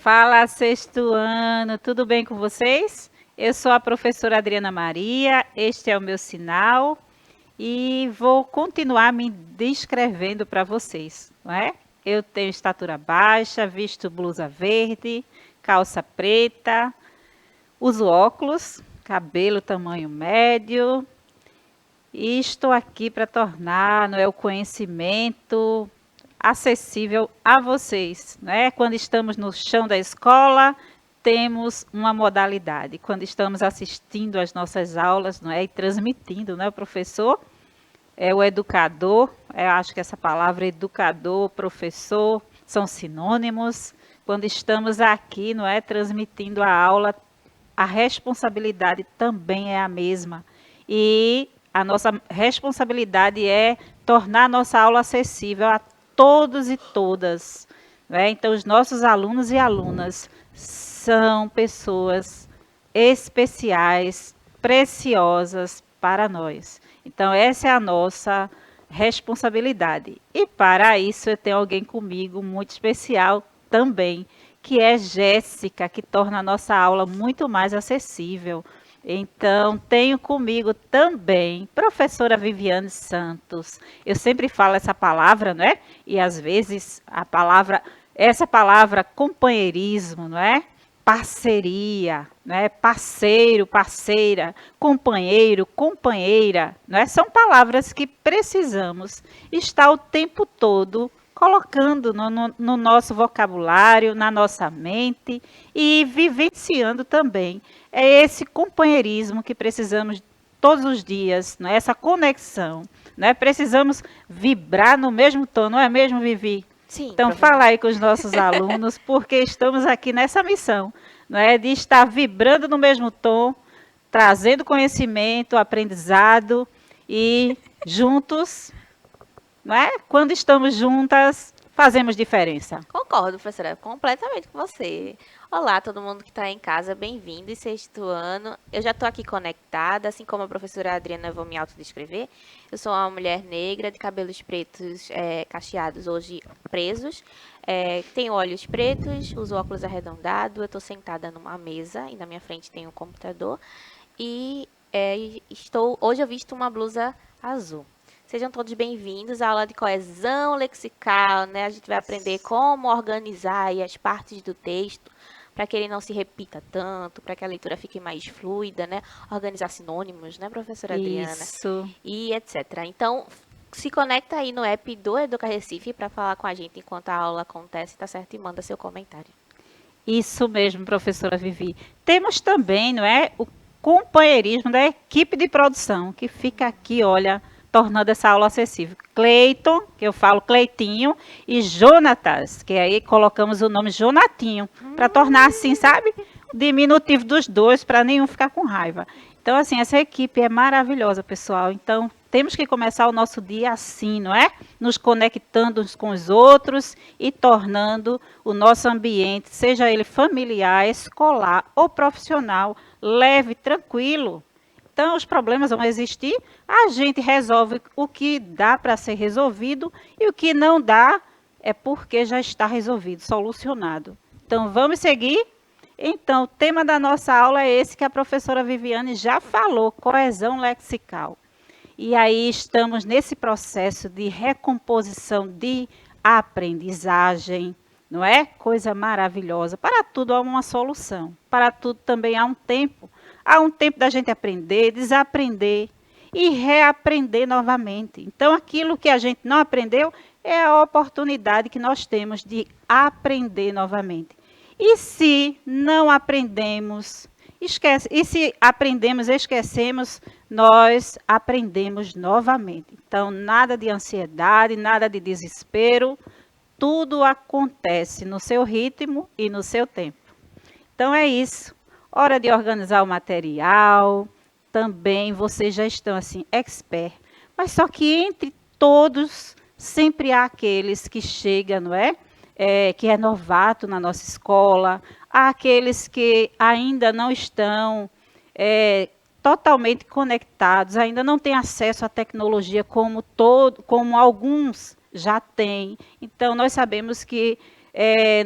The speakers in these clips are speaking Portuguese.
Fala, sexto ano, tudo bem com vocês? Eu sou a professora Adriana Maria, este é o meu sinal e vou continuar me descrevendo para vocês, não é? Eu tenho estatura baixa, visto blusa verde, calça preta, uso óculos, cabelo tamanho médio e estou aqui para tornar, não é, o conhecimento acessível a vocês, né? Quando estamos no chão da escola, temos uma modalidade. Quando estamos assistindo às nossas aulas, não é? E transmitindo, né? O professor é o educador. Eu acho que essa palavra educador, professor, são sinônimos. Quando estamos aqui, não é? Transmitindo a aula, a responsabilidade também é a mesma. E a nossa responsabilidade é tornar a nossa aula acessível a todos e todas, né? Então, os nossos alunos e alunas são pessoas especiais, preciosas para nós. Então, essa é a nossa responsabilidade. E para isso, eu tenho alguém comigo muito especial também, que é Jéssica, que torna a nossa aula muito mais acessível. Então, tenho comigo também professora Viviane Santos. Eu sempre falo essa palavra, não é? E às vezes essa palavra companheirismo, não é? Parceria, né? Parceiro, parceira, companheiro, companheira, não é? São palavras que precisamos estar o tempo todo colocando no nosso vocabulário, na nossa mente e vivenciando também. É esse companheirismo que precisamos todos os dias, não é? Essa conexão, não é? Precisamos vibrar no mesmo tom, não é mesmo, Vivi? Sim, Então, professor. fala aí com os nossos alunos, porque estamos aqui nessa missão, não é? De estar vibrando no mesmo tom, trazendo conhecimento, aprendizado e juntos, não é? Quando estamos juntas, fazemos diferença. Concordo, professora, completamente com você. Olá, todo mundo que está em casa, bem-vindo e sexto ano. Eu já estou aqui conectada, assim como a professora Adriana, eu vou me autodescrever. Eu sou uma mulher negra, de cabelos pretos cacheados, hoje presos. Tenho olhos pretos, uso óculos arredondados. Eu estou sentada numa mesa e na minha frente tem um computador. E hoje eu visto uma blusa azul. Sejam todos bem-vindos à aula de coesão lexical, né? A gente vai aprender como organizar aí as partes do texto para que ele não se repita tanto, para que a leitura fique mais fluida, né? Organizar sinônimos, né, professora Adriana? Isso. E etc. Então, se conecta aí no app do Educa Recife para falar com a gente enquanto a aula acontece, tá certo? E manda seu comentário. Isso mesmo, professora Vivi. Temos também, não é, o companheirismo da equipe de produção, que fica aqui, olha, tornando essa aula acessível. Cleiton, que eu falo Cleitinho, e Jonatas, que aí colocamos o nome Jonatinho, para tornar assim, sabe? O diminutivo dos dois, para nenhum ficar com raiva. Então, assim, essa equipe é maravilhosa, pessoal. Então, temos que começar o nosso dia assim, não é? Nos conectando uns com os outros e tornando o nosso ambiente, seja ele familiar, escolar ou profissional, leve, tranquilo. Então, os problemas vão existir, a gente resolve o que dá para ser resolvido e o que não dá é porque já está resolvido, solucionado. Então, vamos seguir? Então, o tema da nossa aula é esse que a professora Viviane já falou, coesão lexical. E aí estamos nesse processo de recomposição de aprendizagem, não é? Coisa maravilhosa. Para tudo há uma solução. Para tudo também há um tempo. Há um tempo da gente aprender, desaprender e reaprender novamente. Então, aquilo que a gente não aprendeu é a oportunidade que nós temos de aprender novamente. E se não aprendemos, esquece. E se aprendemos, esquecemos, nós aprendemos novamente. Então, nada de ansiedade, nada de desespero, tudo acontece no seu ritmo e no seu tempo. Então, é isso. Hora de organizar o material. Também vocês já estão assim, expert. Mas só que entre todos, sempre há aqueles que chegam, não é? Que é novato na nossa escola, há aqueles que ainda não estão totalmente conectados, ainda não têm acesso à tecnologia como alguns já têm. Então, nós sabemos que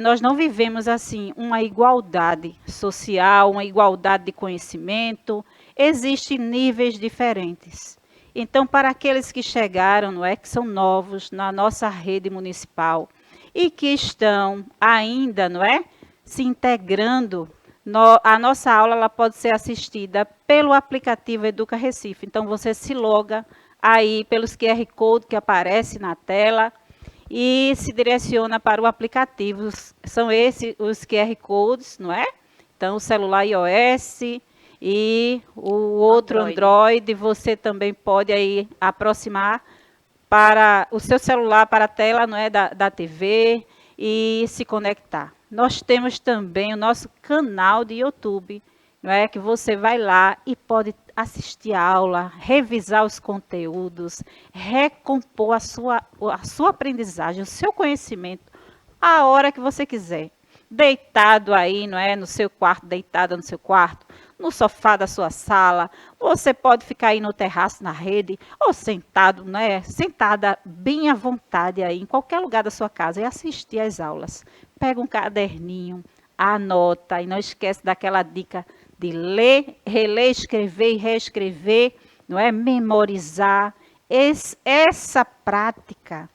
nós não vivemos assim uma igualdade social, uma igualdade de conhecimento. Existem níveis diferentes. Então, para aqueles que chegaram, não é, que são novos na nossa rede municipal e que estão ainda, não é, se integrando, a nossa aula ela pode ser assistida pelo aplicativo Educa Recife. Então, você se loga aí pelos QR Code que aparece na tela e se direciona para o aplicativo. São esses os QR Codes, não é? Então, o celular iOS e o outro Android, você também pode aí aproximar para o seu celular, para a tela, não é, da TV e se conectar. Nós temos também o nosso canal de YouTube, não é, que você vai lá e pode assistir a aula, revisar os conteúdos, recompor a sua aprendizagem, o seu conhecimento, a hora que você quiser. Deitado aí, não é, no seu quarto, deitada no seu quarto, no sofá da sua sala, você pode ficar aí no terraço, na rede, ou sentado, né, sentada bem à vontade aí, em qualquer lugar da sua casa e assistir às aulas. Pega um caderninho, anota e não esquece daquela dica de ler, reler, escrever e reescrever, não é? Memorizar. Essa prática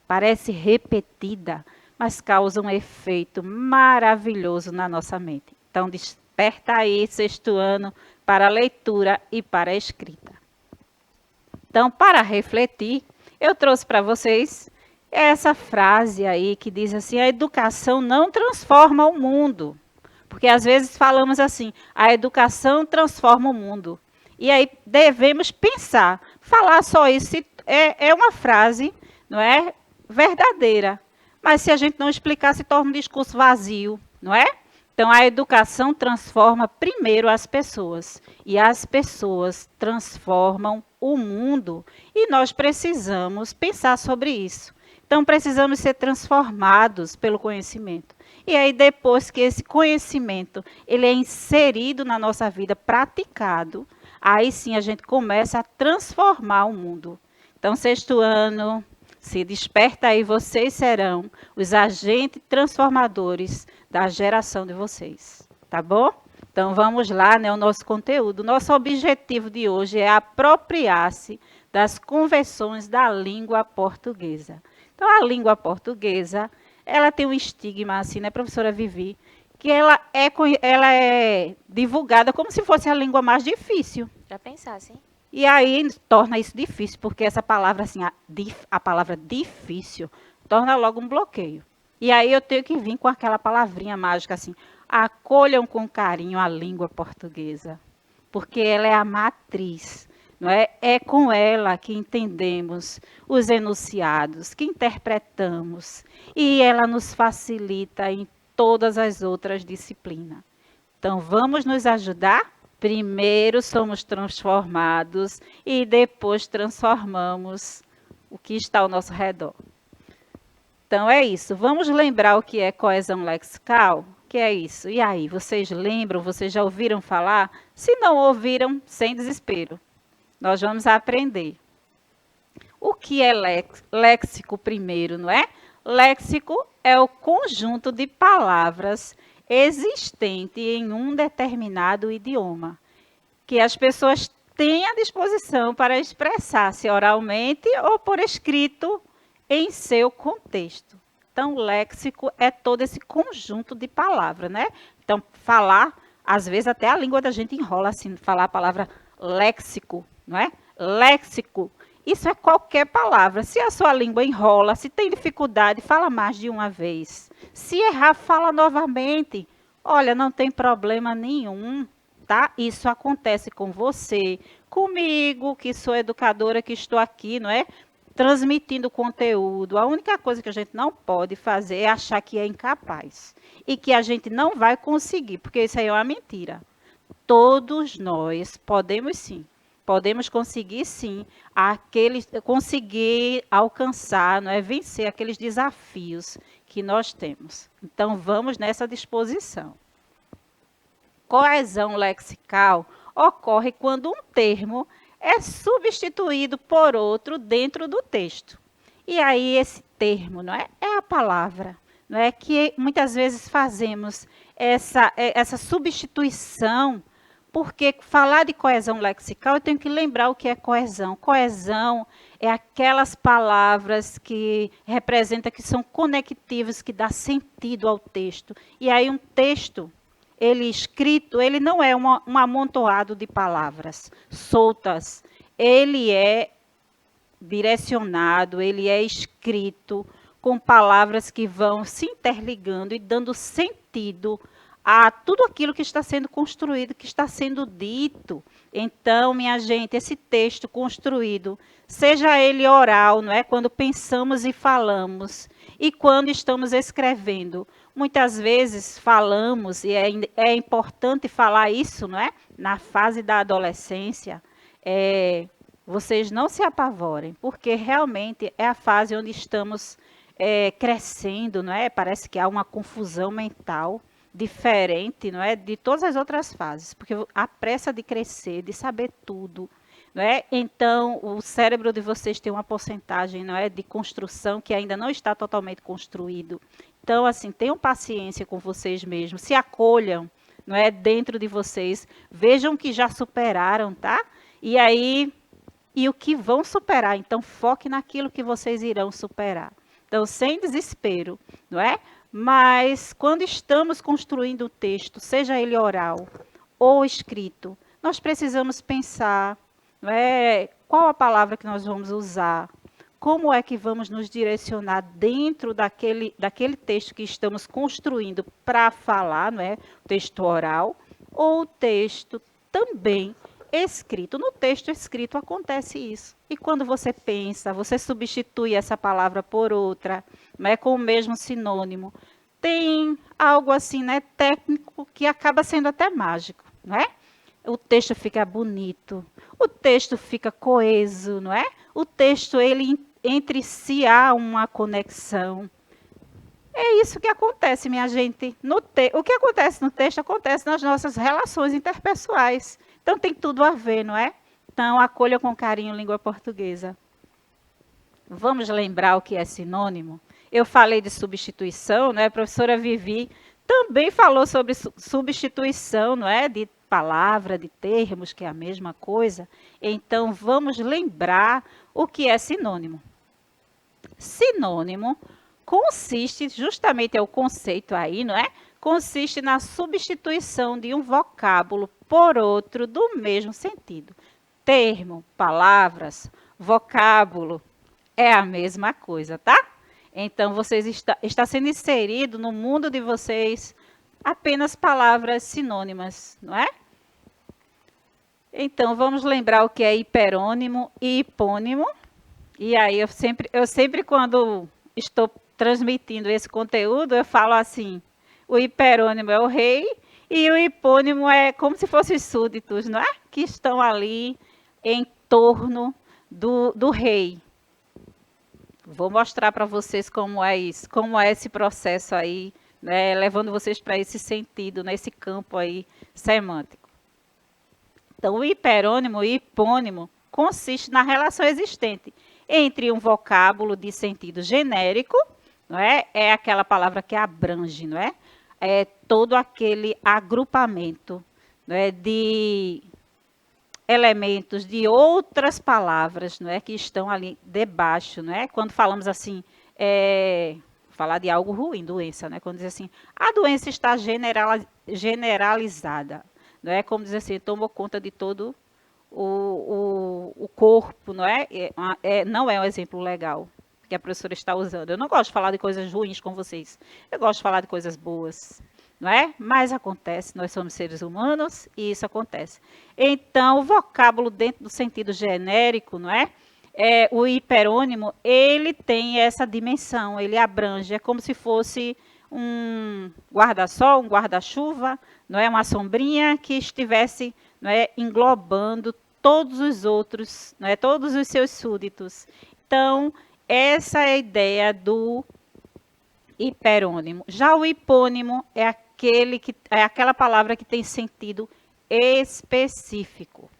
parece repetida, mas causa um efeito maravilhoso na nossa mente. Então, desperta aí, sexto ano, para a leitura e para a escrita. Então, para refletir, eu trouxe para vocês essa frase aí que diz assim: a educação não transforma o mundo. Porque às vezes falamos assim, a educação transforma o mundo. E aí devemos pensar, falar só isso é uma frase, não é, verdadeira. Mas se a gente não explicar, se torna um discurso vazio, não é? Então a educação transforma primeiro as pessoas. E as pessoas transformam o mundo. E nós precisamos pensar sobre isso. Então precisamos ser transformados pelo conhecimento. E aí depois que esse conhecimento ele é inserido na nossa vida, praticado, aí sim a gente começa a transformar o mundo. Então, sexto ano, se desperta aí, vocês serão os agentes transformadores da geração de vocês, tá bom? Então vamos lá, né, o nosso conteúdo. Nosso objetivo de hoje é apropriar-se das convenções da língua portuguesa. Então a língua portuguesa, ela tem um estigma, assim, né, professora Vivi, que ela é divulgada como se fosse a língua mais difícil. Já pensasse, hein? E aí torna isso difícil, porque essa palavra, assim, a palavra difícil, torna logo um bloqueio. E aí eu tenho que vir com aquela palavrinha mágica, assim, acolham com carinho a língua portuguesa, porque ela é a matriz. Não é? É com ela que entendemos os enunciados, que interpretamos, e ela nos facilita em todas as outras disciplinas. Então, vamos nos ajudar? Primeiro somos transformados e depois transformamos o que está ao nosso redor. Então, é isso. Vamos lembrar o que é coesão lexical? O que é isso? E aí, vocês lembram? Vocês já ouviram falar? Se não ouviram, sem desespero. Nós vamos aprender. O que é léxico primeiro, não é? Léxico é o conjunto de palavras existente em um determinado idioma, que as pessoas têm à disposição para expressar-se oralmente ou por escrito em seu contexto. Então, léxico é todo esse conjunto de palavras, né? Então, falar, às vezes até a língua da gente enrola assim, falar a palavra léxico, não é? Léxico. Isso é qualquer palavra. Se a sua língua enrola, se tem dificuldade, fala mais de uma vez. Se errar, fala novamente. Olha, não tem problema nenhum, tá? Isso acontece com você, comigo, que sou educadora, que estou aqui, não é? Transmitindo conteúdo. A única coisa que a gente não pode fazer é achar que é incapaz. E que a gente não vai conseguir, porque isso aí é uma mentira. Todos nós podemos sim. Podemos conseguir, sim, conseguir alcançar, não é, vencer aqueles desafios que nós temos. Então, vamos nessa disposição. Coesão lexical ocorre quando um termo é substituído por outro dentro do texto. E aí, esse termo, não é, é a palavra. não é que muitas vezes fazemos essa substituição, porque falar de coesão lexical, eu tenho que lembrar o que é coesão. Coesão é aquelas palavras que representam, que são conectivas, que dá sentido ao texto. E aí um texto, ele escrito, ele não é um amontoado de palavras soltas. Ele é direcionado, ele é escrito com palavras que vão se interligando e dando sentido a tudo aquilo que está sendo construído, que está sendo dito. Então, minha gente, esse texto construído, seja ele oral, não é? Quando pensamos e falamos, e quando estamos escrevendo. Muitas vezes falamos, e é importante falar isso, não é? Na fase da adolescência, vocês não se apavorem, porque realmente é a fase onde estamos crescendo, não é? Parece que há uma confusão mental diferente, não é, de todas as outras fases, porque a pressa de crescer, de saber tudo, não é? Então, o cérebro de vocês tem uma porcentagem, não é, de construção que ainda não está totalmente construído. Então, assim, tenham paciência com vocês mesmos, se acolham, não é, dentro de vocês, vejam que já superaram, tá? E aí, e o que vão superar, então foque naquilo que vocês irão superar. Então, sem desespero, não é? Mas quando estamos construindo o texto, seja ele oral ou escrito, nós precisamos pensar, não é, qual a palavra que nós vamos usar, como é que vamos nos direcionar dentro daquele texto que estamos construindo para falar, não é, o texto oral, ou o texto também escrito. No texto escrito acontece isso. E quando você pensa, você substitui essa palavra por outra, não é, com o mesmo sinônimo. Tem algo assim, né, técnico, que acaba sendo até mágico, não é? O texto fica bonito, o texto fica coeso, não é? O texto, ele entre si há uma conexão. É isso que acontece, minha gente. O que acontece no texto acontece nas nossas relações interpessoais. Então tem tudo a ver, não é? Então acolha com carinho língua portuguesa. Vamos lembrar o que é sinônimo? Eu falei de substituição, né? A professora Vivi também falou sobre substituição, não é? De palavra, de termos, que é a mesma coisa. Então vamos lembrar o que é sinônimo. Sinônimo consiste, justamente é o conceito aí, não é? Consiste na substituição de um vocábulo por outro do mesmo sentido. Termo, palavras, vocábulo, é a mesma coisa, tá? Então, vocês está sendo inserido no mundo de vocês apenas palavras sinônimas, não é? Então, vamos lembrar o que é hiperônimo e hipônimo. E aí, eu sempre quando estou transmitindo esse conteúdo, eu falo assim, o hiperônimo é o rei e o hipônimo é como se fossem súditos, não é? Que estão ali em torno do rei. Vou mostrar para vocês como é isso, como é esse processo aí, né, levando vocês para esse sentido, nesse campo aí semântico. Então, o hiperônimo e hipônimo consiste na relação existente entre um vocábulo de sentido genérico, não é? É aquela palavra que abrange, não é? É todo aquele agrupamento, não é, de elementos de outras palavras, não é, que estão ali debaixo, não é? Quando falamos assim, falar de algo ruim, doença, né? Quando diz assim, a doença está generalizada, não é? Como dizer assim, tomou conta de todo o corpo, não é? Não é um exemplo legal que a professora está usando. Eu não gosto de falar de coisas ruins com vocês. Eu gosto de falar de coisas boas, não é? Mas acontece, nós somos seres humanos e isso acontece. Então, o vocábulo dentro do sentido genérico, não é? O hiperônimo, ele tem essa dimensão, ele abrange, é como se fosse um guarda-sol, um guarda-chuva, não é, uma sombrinha que estivesse, não é, englobando todos os outros, não é, todos os seus súditos. Então, essa é a ideia do hiperônimo. Já o hipônimo é aquela palavra que tem sentido específico.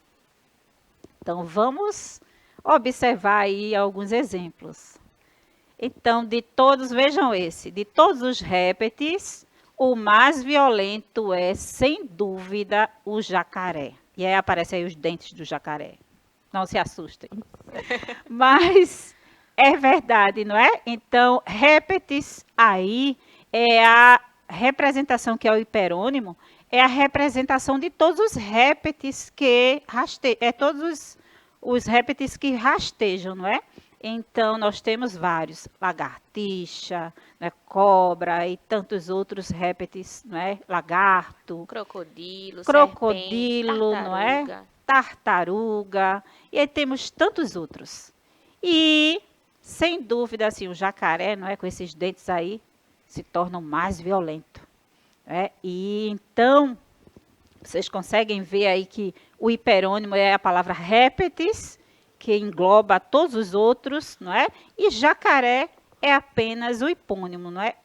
Então, vamos observar aí alguns exemplos. Então, de todos, vejam esse, de todos os répteis, o mais violento é, sem dúvida, o jacaré. E aí aparecem aí os dentes do jacaré. Não se assustem. Mas é verdade, não é? Então, répteis aí é a representação que é o hiperônimo, é a representação de todos os répteis que todos os répteis que rastejam, não é? Então, nós temos vários, lagartixa, né, cobra e tantos outros répteis, não é? Lagarto, Crocodilo, serpente, crocodilo, não é? tartaruga. Tartaruga, e aí temos tantos outros. E, sem dúvida, assim, o jacaré, não é? Com esses dentes aí, se torna o mais violento. Né? E então, vocês conseguem ver aí que o hiperônimo é a palavra répteis, que engloba todos os outros, não é? E jacaré é apenas o hipônimo, não é?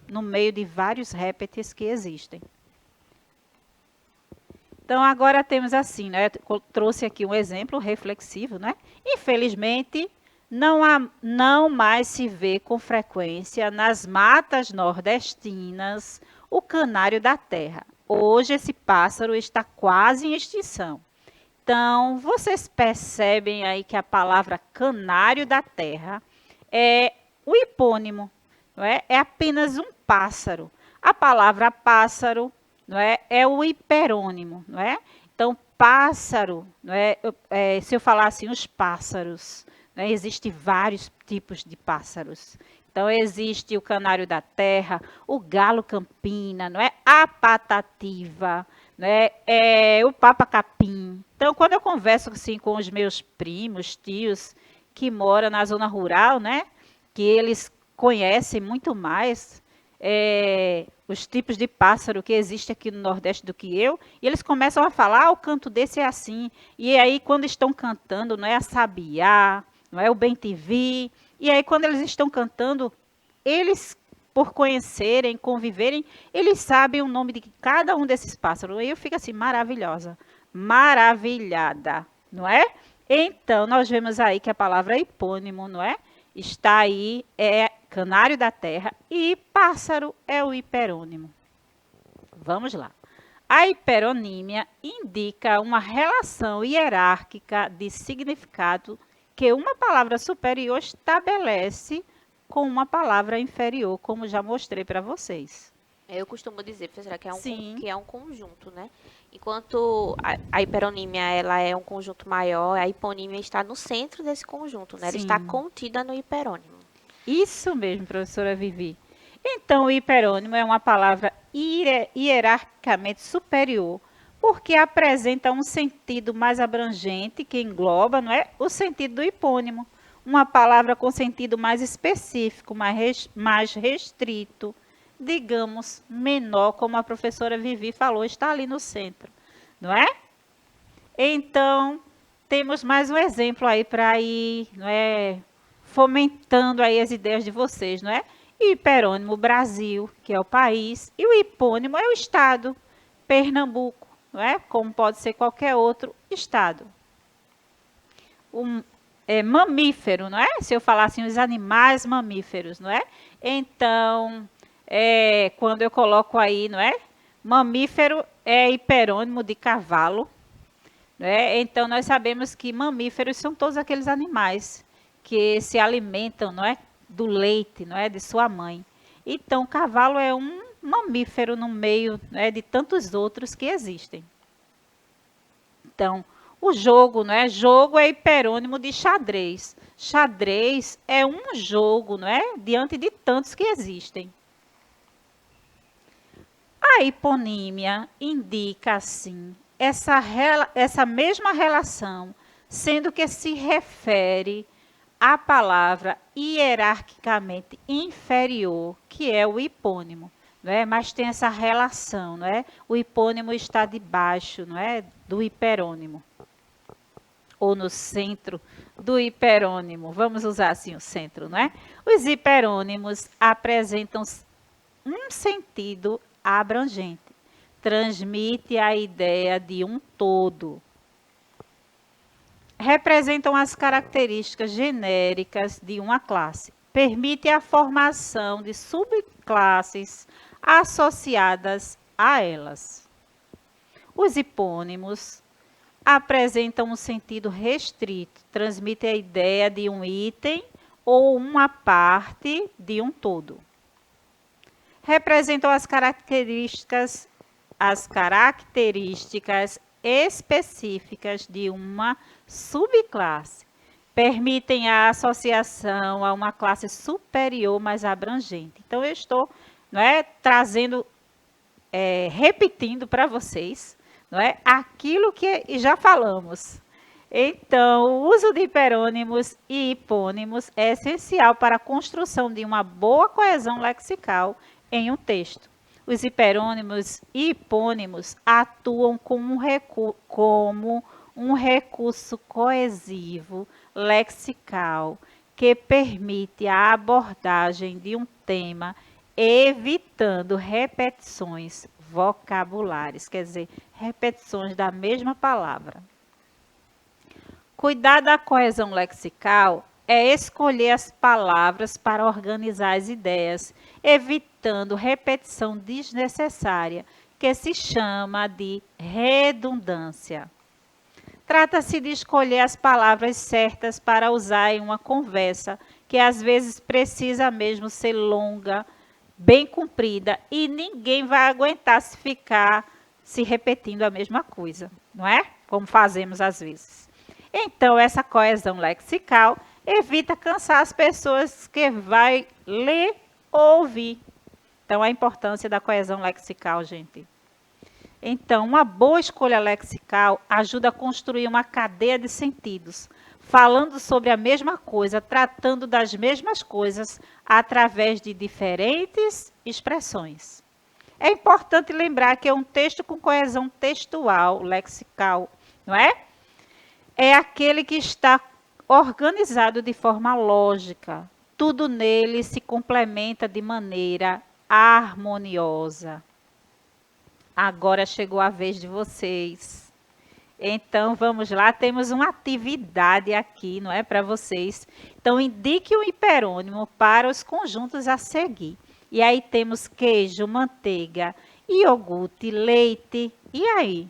No meio de vários répteis que existem. Então, agora temos assim, né? Eu trouxe aqui um exemplo reflexivo, né? Infelizmente, não mais se vê com frequência nas matas nordestinas o canário da terra. Hoje esse pássaro está quase em extinção. Então, vocês percebem aí que a palavra canário da terra é o hipônimo, não é? É apenas um pássaro. A palavra pássaro, não é? É o hiperônimo, não é? Então, pássaro, não é? Se eu falar assim, os pássaros, né? Existem vários tipos de pássaros. Então, existe o canário da terra, o galo campina, não é? A patativa, né? O papa-capim. Então, quando eu converso assim com os meus primos, tios, que moram na zona rural, né? Que eles conhecem muito mais os tipos de pássaro que existe aqui no Nordeste do que eu, e eles começam a falar, o canto desse é assim. E aí, quando estão cantando, não é a sabiá, não é o bem-te-vi, e aí, quando eles estão cantando, eles, por conhecerem, conviverem, eles sabem o nome de cada um desses pássaros. E eu fico assim, maravilhosa, maravilhada, não é? Então, nós vemos aí que a palavra hipônimo, não é? Está aí, é canário da terra, e pássaro é o hiperônimo. Vamos lá. A hiperonímia indica uma relação hierárquica de significado que uma palavra superior estabelece com uma palavra inferior, como já mostrei para vocês. Eu costumo dizer, professora, Sim. que é um conjunto, né? Enquanto a hiperonímia ela é um conjunto maior, a hiponímia está no centro desse conjunto, né? Ela está Sim. contida no hiperônimo. Isso mesmo, professora Vivi. Então, o hiperônimo é uma palavra hierarquicamente superior, porque apresenta um sentido mais abrangente, que engloba, não é, o sentido do hipônimo. Uma palavra com sentido mais específico, mais restrito, digamos, menor, como a professora Vivi falou, está ali no centro, não é? Então, temos mais um exemplo aí para ir, não é, fomentando aí as ideias de vocês, não é? Hiperônimo Brasil, que é o país, e o hipônimo é o estado, Pernambuco, não é? Como pode ser qualquer outro estado. Mamífero, não é? Se eu falar assim, os animais mamíferos, não é? Então, quando eu coloco aí, não é? Mamífero é hiperônimo de cavalo, né? Então, nós sabemos que mamíferos são todos aqueles animais que se alimentam, não é, do leite, não é, de sua mãe. Então, o cavalo é um mamífero no meio, né, de tantos outros que existem. Então, o jogo, não é? Jogo é hiperônimo de xadrez. Xadrez é um jogo, não é, diante de tantos que existem. A hiponímia indica, assim, essa mesma relação, sendo que se refere à palavra hierarquicamente inferior, que é o hipônimo, não é? Mas tem essa relação, não é? O hipônimo está debaixo, não é, do hiperônimo, ou no centro do hiperônimo. Vamos usar assim o centro, não é? Os hiperônimos apresentam um sentido abrangente. Transmite a ideia de um todo. Representam as características genéricas de uma classe. permite a formação de subclasses associadas a elas. Os hipônimos apresentam um sentido restrito, transmitem a ideia de um item ou uma parte de um todo. Representam as características específicas de uma subclasse. Permitem a associação a uma classe superior mais abrangente. Então, eu estou, não é, trazendo, repetindo para vocês, não é, aquilo que já falamos. Então, o uso de hiperônimos e hipônimos é essencial para a construção de uma boa coesão lexical em um texto. Os hiperônimos e hipônimos atuam como um recurso coesivo lexical que permite a abordagem de um tema, evitando repetições vocabulares, quer dizer, repetições da mesma palavra. Cuidar da coesão lexical é escolher as palavras para organizar as ideias, evitando repetição desnecessária, que se chama de redundância. Trata-se de escolher as palavras certas para usar em uma conversa, que às vezes precisa mesmo ser longa, bem comprida, e ninguém vai aguentar se ficar se repetindo a mesma coisa, não é? Como fazemos às vezes. Então, essa coesão lexical evita cansar as pessoas que vai ler ou ouvir. Então, a importância da coesão lexical, gente. Então, uma boa escolha lexical ajuda a construir uma cadeia de sentidos, falando sobre a mesma coisa, tratando das mesmas coisas através de diferentes expressões. É importante lembrar que é um texto com coesão textual, lexical, não é? É aquele que está organizado de forma lógica. Tudo nele se complementa de maneira harmoniosa. Agora chegou a vez de vocês. Então, vamos lá, temos uma atividade aqui, não é, para vocês. Então, indique um hiperônimo para os conjuntos a seguir. E aí temos queijo, manteiga, iogurte, leite. E aí?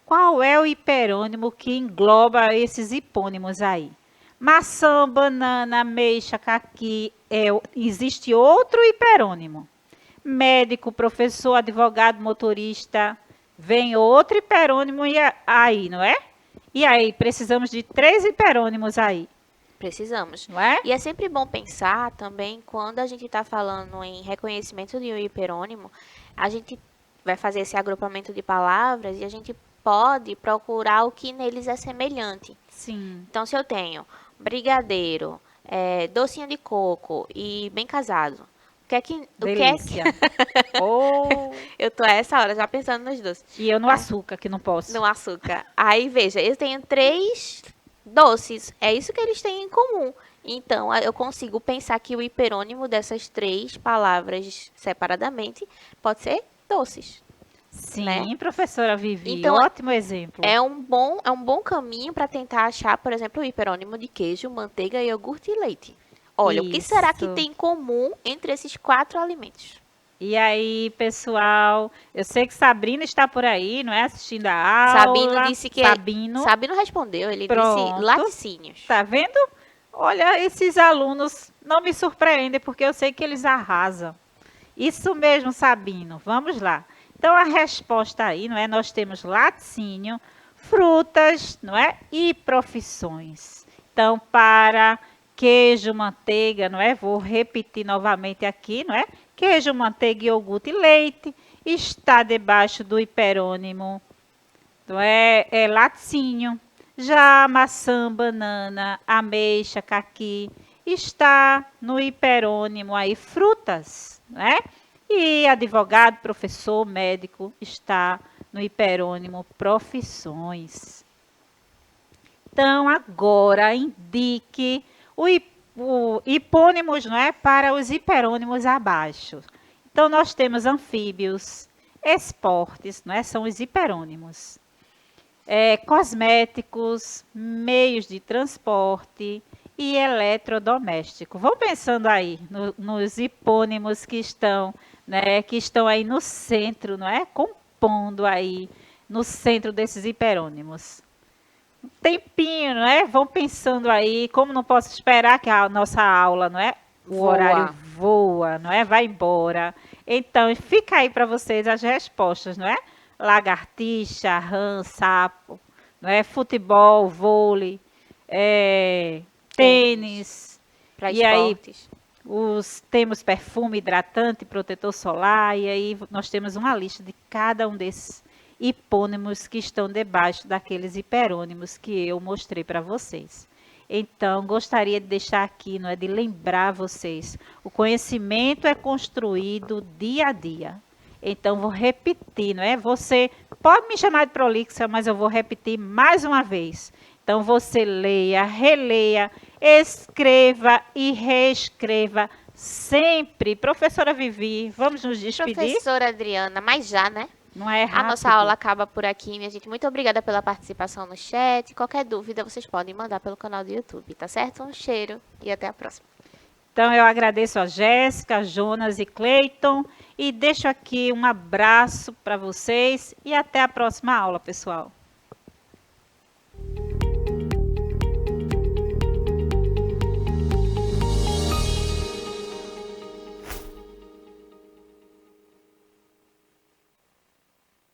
Qual é o hiperônimo que engloba esses hipônimos aí? Maçã, banana, ameixa, caqui. Existe outro hiperônimo. Médico, professor, advogado, motorista. Vem outro hiperônimo aí, não é? E aí, precisamos de 3 hiperônimos aí. Precisamos. Não é? E é sempre bom pensar também, quando a gente está falando em reconhecimento de um hiperônimo, a gente vai fazer esse agrupamento de palavras e a gente pode procurar o que neles é semelhante. Sim. Então, se eu tenho brigadeiro, docinho de coco e bem casado, Delícia. Oh. Eu tô a essa hora já pensando nos doces. E eu no açúcar, que não posso. No açúcar. Aí, veja, eu tenho 3 doces. É isso que eles têm em comum. Então, eu consigo pensar que o hiperônimo dessas 3 palavras separadamente pode ser doces. Sim, né? Professora Vivi, Então, ótimo exemplo. É um bom caminho para tentar achar, por exemplo, o hiperônimo de queijo, manteiga, iogurte e leite. Olha, o que será que tem em comum entre esses 4 alimentos? E aí, pessoal, eu sei que Sabrina está por aí, não é? Assistindo a aula. Sabino disse que Sabino respondeu, ele Pronto. disse laticínios. Tá vendo? Olha, esses alunos não me surpreendem, porque eu sei que eles arrasam. Isso mesmo, Sabino. Vamos lá. Então, a resposta aí, não é? Nós temos laticínio, frutas, não é? E profissões. Então, para queijo, manteiga, não é? Vou repetir novamente aqui, não é? Queijo, manteiga, iogurte e leite está debaixo do hiperônimo, não é? É laticínio. Já maçã, banana, ameixa, caqui está no hiperônimo aí frutas, não é? E advogado, professor, médico está no hiperônimo profissões. Então, agora indique o hipônimos, não é, para os hiperônimos abaixo. Então, nós temos anfíbios, esportes, não é, são os hiperônimos. Cosméticos, meios de transporte, e eletrodoméstico. Vão pensando aí nos hipônimos que estão, né, que estão aí no centro, não é? Compondo aí no centro desses hiperônimos. Um tempinho, não é? Vão pensando aí, como não posso esperar que a nossa aula, não é? O horário voa, não é? Vai embora. Então, fica aí para vocês as respostas, não é? Lagartixa, rã, sapo, não é? Futebol, vôlei, tênis. Para E aí, esportes. temos perfume, hidratante, protetor solar, e aí nós temos uma lista de cada um desses hipônimos que estão debaixo daqueles hiperônimos que eu mostrei para vocês. Então, gostaria de deixar aqui, não é, de lembrar vocês, o conhecimento é construído dia a dia. Então, vou repetir, não é? Você pode me chamar de prolixa, mas eu vou repetir mais uma vez. Então, você leia, releia, escreva e reescreva sempre. Professora Vivi, vamos nos despedir? Professora Adriana, mas já, né? Não é rápido. A nossa aula acaba por aqui, minha gente. Muito obrigada pela participação no chat. Qualquer dúvida, vocês podem mandar pelo canal do YouTube, tá certo? Um cheiro e até a próxima. Então, eu agradeço a Jéssica, Jonas e Cleiton e deixo aqui um abraço para vocês e até a próxima aula, pessoal.